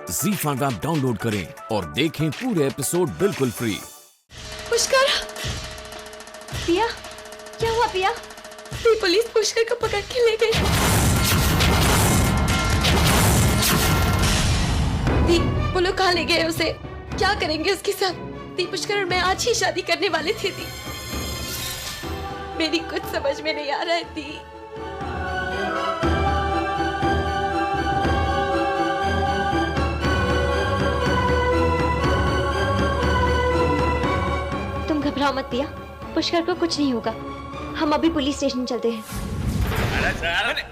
ZEE5 app download करें और देखें पूरे एपिसोड बिल्कुल फ्री। पुष्कर, पिया, क्या हुआ पिया? पुलिस पुष्कर को पकड़ के ले गई। दी, वो लोग कहाँ ले गए उसे? क्या करेंगे उसके साथ? दी, पुष्कर और मैं आज ही शादी करने वाले थे। दी, मेरी कुछ समझ में नहीं आ रहा है। दी, तुम घबराओ मत पिया, पुष्कर को कुछ नहीं होगा। हम अभी पुलिस स्टेशन चलते हैं।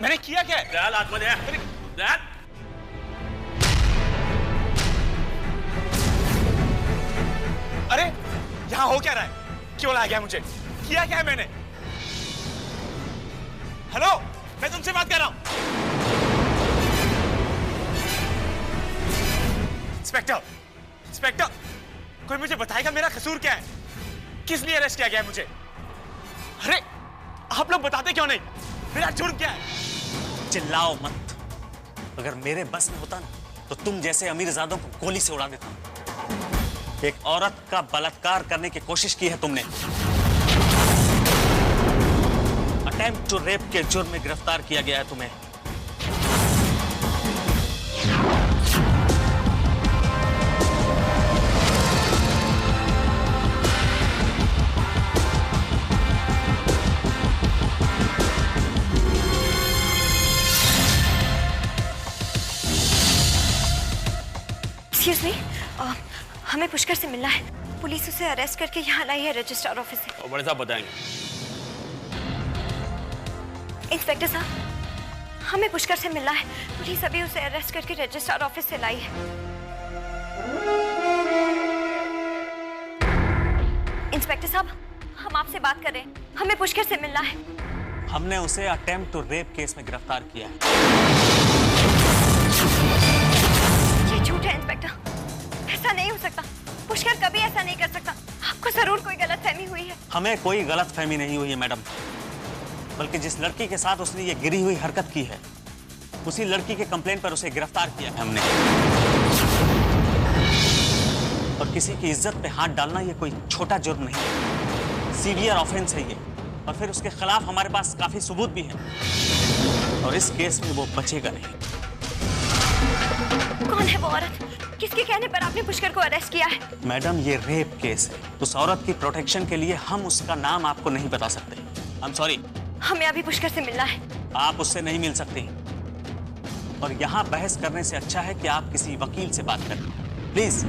मैंने किया क्या है? अरे यहाँ हो क्या रहा है? क्यों ला गया मुझे? किया क्या है मैंने? हेलो, मैं तुमसे बात कर रहा हूं। इंस्पेक्टर, इंस्पेक्टर, कोई मुझे बताएगा मेरा कसूर क्या है? किस लिए अरेस्ट किया गया है मुझे? अरे आप लोग बताते क्यों नहीं? मेरा जुर्म क्या है? चिल्लाओ मत। अगर मेरे बस में होता ना तो तुम जैसे अमीरजादों को गोली से उड़ा देता। एक औरत का बलात्कार करने की कोशिश की है तुमने। अटेम्प्ट टू रेप के जुर्म में गिरफ्तार किया गया है तुम्हें। एक्सक्यूज मी, हमें पुष्कर से मिलना है। पुलिस उसे अरेस्ट करके यहाँ लाई है रजिस्ट्रार ऑफिस से। और बड़े साहब बताएंगे। इंस्पेक्टर साहब, हमें पुष्कर से मिलना है। पुलिस अभी उसे अरेस्ट करके रजिस्ट्रार ऑफिस से लाई है। इंस्पेक्टर साहब, हम आपसे बात कर रहे हैं। हमें पुष्कर से मिलना है। हमने उसे अटेम्प्ट टू रेप केस में गिरफ्तार किया है। ये झूठ है इंस्पेक्टर, ऐसा नहीं हो सकता। पुष्कर कभी ऐसा नहीं कर सकता। आपको जरूर कोई गलतफहमी हुई है। हमें कोई गलतफहमी नहीं हुई है मैडम, बल्कि जिस लड़की के साथ उसने ये गिरी हुई हरकत की है उसी लड़की के कंप्लेंट पर उसे गिरफ्तार किया है हमने। और किसी की इज्जत पे हाथ डालना ये कोई छोटा जुर्म नहीं है, सीवियर ऑफेंस है ये। और फिर उसके खिलाफ हमारे पास काफी सबूत भी है और इस केस में वो बचेगा नहीं। कौन है वो औरत? किसके कहने पर आपने पुष्कर को अरेस्ट किया है? मैडम, ये रेप केस है। उस औरत की प्रोटेक्शन के लिए हम उसका नाम आपको नहीं बता सकते। I am sorry. हमें अभी पुष्कर से मिलना है। आप उससे नहीं मिल सकती और यहाँ बहस करने से अच्छा है कि आप किसी वकील से बात करें, प्लीज।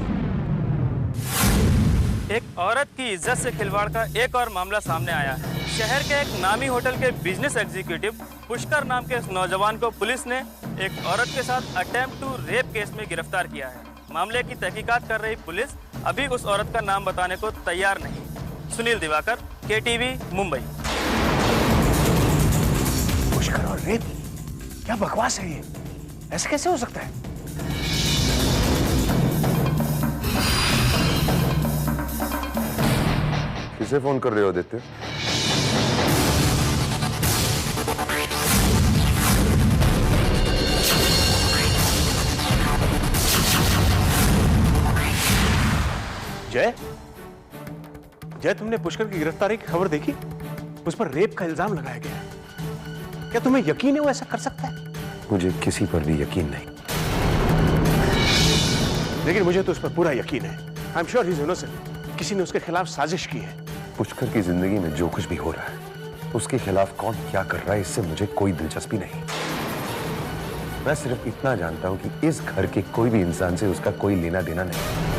एक औरत की इज्जत से खिलवाड़ का एक और मामला सामने आया है। शहर के एक नामी होटल के बिजनेस एग्जीक्यूटिव पुष्कर नाम के इस नौजवान को पुलिस ने एक औरत के साथ अटेम्प्ट टू रेप केस में गिरफ्तार किया है। मामले की तहकीकात कर रही पुलिस अभी उस औरत का नाम बताने को तैयार नहीं। सुनील दिवाकर, KTV, मुंबई। पुष्कर और रेप? क्या बकवास है ये? ऐसे कैसे हो सकता है? किसे फोन कर रहे हो आदित्य? जय, जय, तुमने पुष्कर की गिरफ्तारी की खबर देखी? उस पर रेप का इल्जाम लगाया गया है। क्या तुम्हें यकीन है वो ऐसा कर सकता है? मुझे किसी पर भी यकीन नहीं, लेकिन मुझे तो उस पर पूरा यकीन है। I am sure he is innocent. किसी ने उसके खिलाफ साजिश की है। पुष्कर की जिंदगी में जो कुछ भी हो रहा है उसके खिलाफ कौन क्या कर रहा है इससे मुझे कोई दिलचस्पी नहीं। मैं सिर्फ इतना जानता हूं कि इस घर के कोई भी इंसान से उसका कोई लेना देना नहीं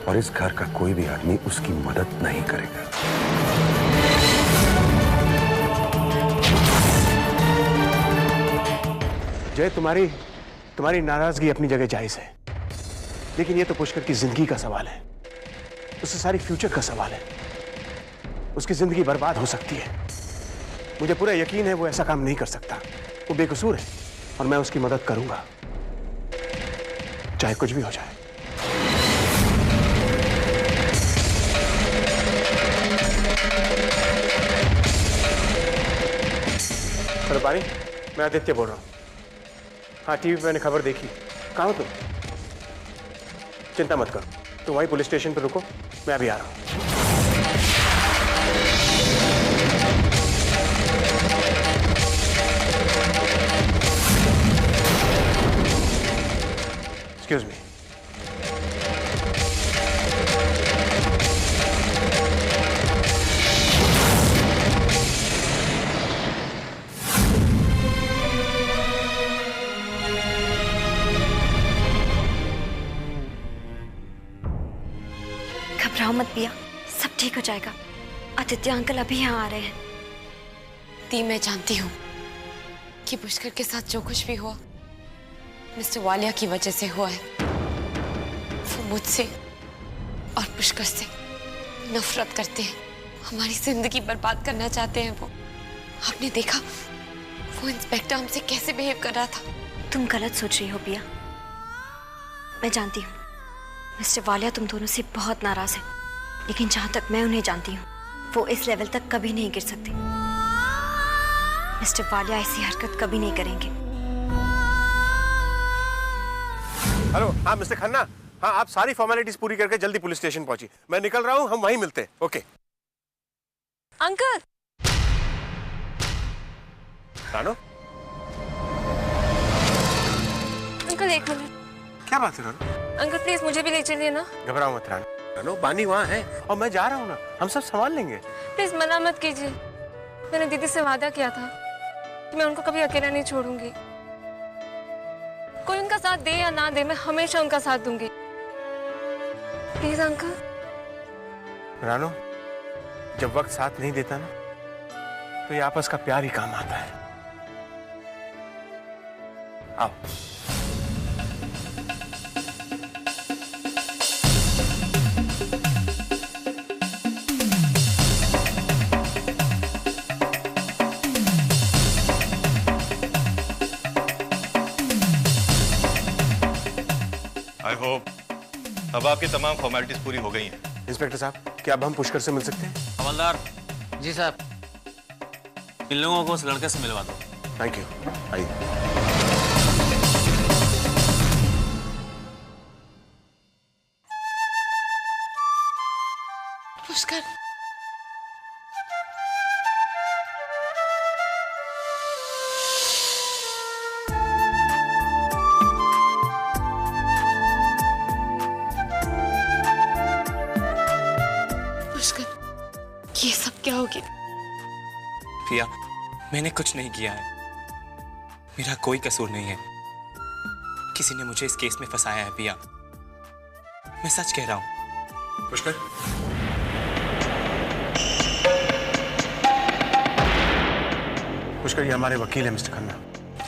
और इस घर का कोई भी आदमी उसकी मदद नहीं करेगा। जय, तुम्हारी नाराजगी अपनी जगह जायज है, लेकिन ये तो पुष्कर की जिंदगी का सवाल है। उससे सारी फ्यूचर का सवाल है। उसकी जिंदगी बर्बाद हो सकती है। मुझे पूरा यकीन है वो ऐसा काम नहीं कर सकता। वो बेकसूर है और मैं उसकी मदद करूंगा, चाहे कुछ भी हो जाए। हेलो पारी, मैं आदित्य बोल रहा हूँ। हाँ, टीवी पे मैंने खबर देखी। कहाँ हो तुम? चिंता मत करो, तुम वहीं पुलिस स्टेशन पर रुको, मैं अभी आ रहा हूं। Excuse me. घबराओ मत पिया, सब ठीक हो जाएगा। आदित्य अंकल अभी यहाँ आ रहे हैं। दी, मैं जानती हूँ कि पुष्कर के साथ जो कुछ भी हुआ मिस्टर वालिया की वजह से हुआ है। वो मुझसे और पुष्कर से नफरत करते हैं, हमारी जिंदगी बर्बाद करना चाहते हैं। वो आपने देखा वो इंस्पेक्टर हमसे कैसे बिहेव कर रहा था। तुम गलत सोच रही हो पिया। मैं जानती हूँ मिस्टर वालिया तुम दोनों से बहुत नाराज है, लेकिन जहां तक मैं उन्हें जानती हूँ वो इस लेवल तक कभी नहीं गिर सकते। मिस्टर वालिया ऐसी हरकत कभी नहीं करेंगे। हेलो, हाँ मिस्टर खन्ना, हाँ आप सारी फॉर्मेलिटीज पूरी करके जल्दी पुलिस स्टेशन पहुंची। मैं निकल रहा हूँ, हम वहीं मिलते हैं। Okay uncle. रानो, अंकल एक मिनट। क्या बात है रानो? अंकल प्लीज मुझे भी ले चलिए ना। घबराओ मत रानो, रानो बानी वहाँ है और मैं जा रहा हूँ ना, हम सब संभाल लेंगे। प्लीज मना मत कीजिए, मैंने दीदी से वादा किया था कि मैं उनको कभी अकेला नहीं छोड़ूंगी। कोई उनका साथ दे या ना दे, मैं हमेशा उनका साथ दूंगी। Please uncle. रानो, जब वक्त साथ नहीं देता ना तो ये आपस का प्यार ही काम आता है। आओ। आई होप अब आपकी तमाम फॉर्मेलिटीज पूरी हो गई हैं। इंस्पेक्टर साहब, क्या अब हम पुष्कर से मिल सकते हैं? हवलदार जी साहब। इन लोगों को उस लड़के से मिलवा दो। Thank you. आइए। पुष्कर, ये सब क्या हो गया? पिया, मैंने कुछ नहीं किया है, मेरा कोई कसूर नहीं है। किसी ने मुझे इस केस में फंसाया है पिया, मैं सच कह रहा हूं। पुष्कर, पुष्कर ये हमारे वकील है mister Khanna.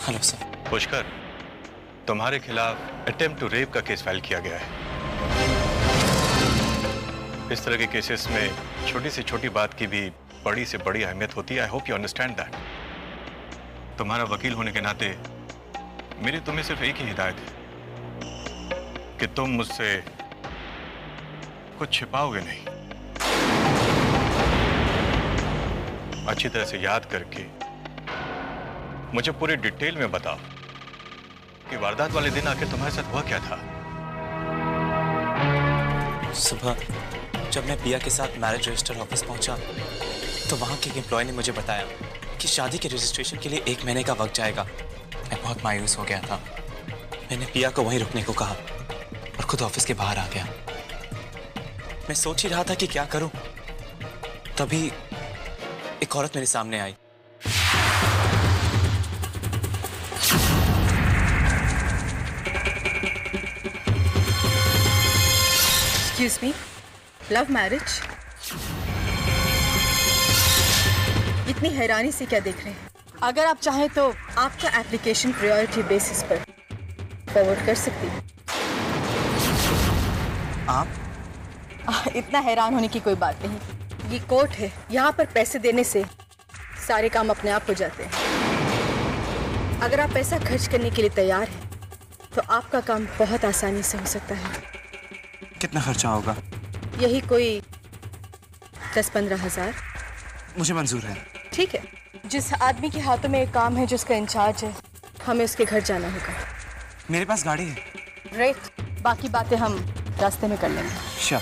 Hello sir. Pushkar, तुम्हारे खिलाफ अटेम्प्ट टू रेप का केस फाइल किया गया है। इस तरह के केसेस में छोटी से छोटी बात की भी बड़ी से बड़ी अहमियत होती है। I hope you understand that. तुम्हारा वकील होने के नाते मेरी तुम्हें सिर्फ एक ही हिदायत है कि तुम मुझसे कुछ छिपाओगे नहीं। अच्छी तरह से याद करके मुझे पूरी डिटेल में बताओ कि वारदात वाले दिन आखिर तुम्हारे साथ हुआ क्या था। सुबह जब मैं पिया के साथ मैरिज रजिस्टर ऑफिस पहुंचा तो वहां के एक एम्प्लॉय ने मुझे बताया कि शादी के रजिस्ट्रेशन के लिए 1 महीने का वक्त जाएगा। मैं बहुत मायूस हो गया था। मैंने पिया को वहीं रुकने को कहा और खुद ऑफिस के बाहर आ गया। मैं सोच ही रहा था कि क्या करूं, तभी एक औरत मेरे सामने आई। Excuse me, love marriage? इतनी हैरानी से क्या देख रहे हैं? अगर आप चाहें तो आपका एप्लीकेशन प्रायोरिटी बेसिस पर फॉरवर्ड कर सकती हूँ। आप? इतना हैरान होने की कोई बात नहीं, ये कोर्ट है, यहाँ पर पैसे देने से सारे काम अपने आप हो जाते हैं। अगर आप पैसा खर्च करने के लिए तैयार हैं तो आपका काम बहुत आसानी से हो सकता है। कितना खर्चा होगा? यही कोई 10-15 हज़ार। मुझे मंजूर है। ठीक है, जिस आदमी के हाथों में एक काम है, जिसका इंचार्ज है, हमें उसके घर जाना होगा। मेरे पास गाड़ी है। ग्रेट, बाकी बातें हम रास्ते में कर लेंगे।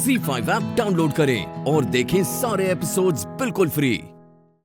ZEE5 ऐप डाउनलोड करें और देखें सारे एपिसोड्स बिल्कुल फ्री।